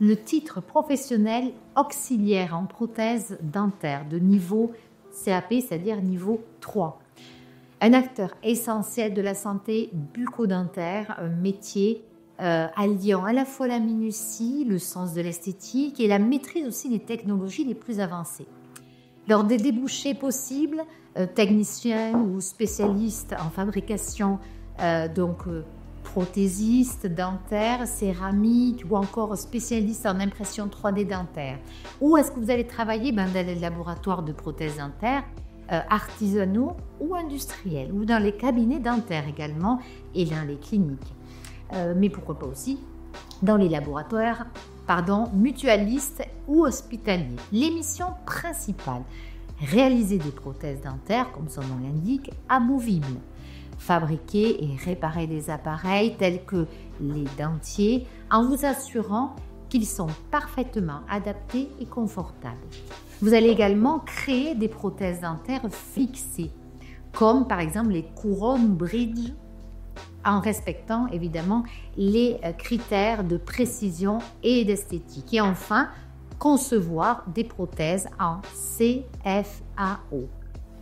le titre professionnel auxiliaire en prothèse dentaire de niveau CAP, c'est-à-dire niveau 3. Un acteur essentiel de la santé bucco-dentaire, un métier alliant à la fois la minutie, le sens de l'esthétique et la maîtrise aussi des technologies les plus avancées. Lors des débouchés possibles, technicien ou spécialiste en fabrication, prothésiste dentaire, céramique ou encore spécialiste en impression 3D dentaire. Où est-ce que vous allez travailler? Dans les laboratoires de prothèses dentaires, artisanaux ou industriels, ou dans les cabinets dentaires également et dans les cliniques. Mais pourquoi pas aussi dans les laboratoires mutualistes ou hospitaliers. Les missions principales: réaliser des prothèses dentaires, comme son nom l'indique, amovibles, fabriquer et réparer des appareils tels que les dentiers en vous assurant qu'ils sont parfaitement adaptés et confortables. Vous allez également créer des prothèses dentaires fixées, comme par exemple les couronnes bridge, en respectant évidemment les critères de précision et d'esthétique. Et enfin, concevoir des prothèses en CFAO,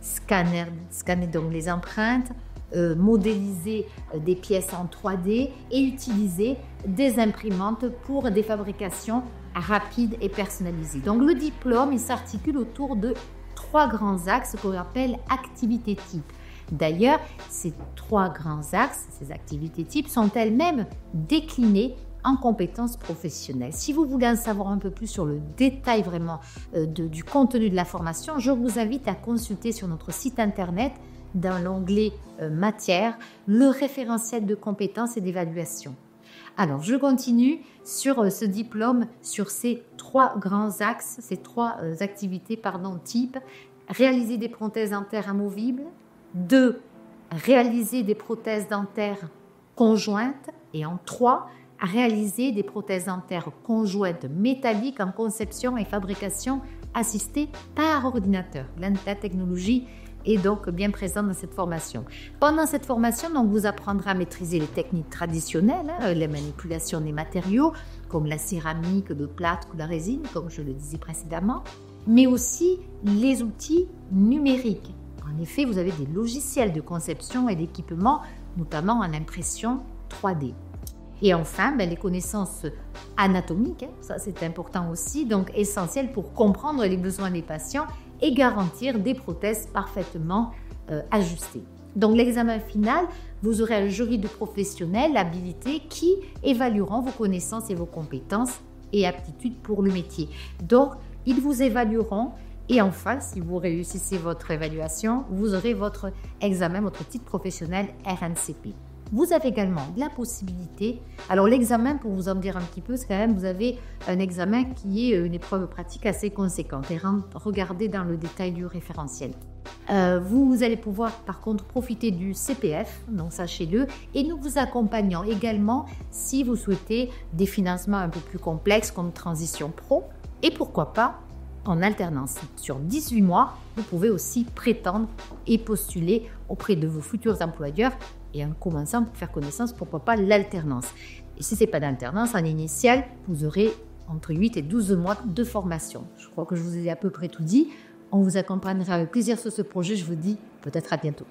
scanner donc les empreintes, modéliser des pièces en 3D et utiliser des imprimantes pour des fabrications rapides et personnalisées. Donc le diplôme, il s'articule autour de 3 grands axes qu'on appelle activités types. D'ailleurs, ces 3 grands axes, ces activités types, sont elles-mêmes déclinées en compétences professionnelles. Si vous voulez en savoir un peu plus sur le détail vraiment du contenu de la formation, je vous invite à consulter sur notre site internet, dans l'onglet matière, le référentiel de compétences et d'évaluation. Alors, je continue sur ce diplôme, sur ces 3 grands axes, ces 3 activités types. Réaliser des prothèses dentaires amovibles. 2. Réaliser des prothèses dentaires conjointes. Et en 3, réaliser des prothèses dentaires conjointes métalliques en conception et fabrication assistée par ordinateur. La technologie est donc bien présente dans cette formation. Pendant cette formation, donc, vous apprendrez à maîtriser les techniques traditionnelles, la manipulation des matériaux, comme la céramique, le plâtre ou la résine, comme je le disais précédemment, mais aussi les outils numériques. En effet, vous avez des logiciels de conception et d'équipement, notamment en impression 3D. Et enfin, les connaissances anatomiques, ça c'est important aussi, donc essentiel pour comprendre les besoins des patients et garantir des prothèses parfaitement ajustées. Donc l'examen final, vous aurez un jury de professionnels habilités qui évalueront vos connaissances et vos compétences et aptitudes pour le métier. Donc, ils vous évalueront et enfin, si vous réussissez votre évaluation, vous aurez votre examen, votre titre professionnel RNCP. Vous avez également la possibilité, alors l'examen, pour vous en dire un petit peu, c'est quand même, vous avez un examen qui est une épreuve pratique assez conséquente et regardez dans le détail du référentiel. Vous allez pouvoir par contre profiter du CPF, donc sachez-le, et nous vous accompagnons également si vous souhaitez des financements un peu plus complexes comme Transition Pro et pourquoi pas en alternance. Sur 18 mois, vous pouvez aussi prétendre et postuler auprès de vos futurs employeurs et en commençant par faire connaissance, pourquoi pas l'alternance. Et si ce n'est pas d'alternance, en initial, vous aurez entre 8 et 12 mois de formation. Je crois que je vous ai à peu près tout dit. On vous accompagnera avec plaisir sur ce projet. Je vous dis peut-être à bientôt.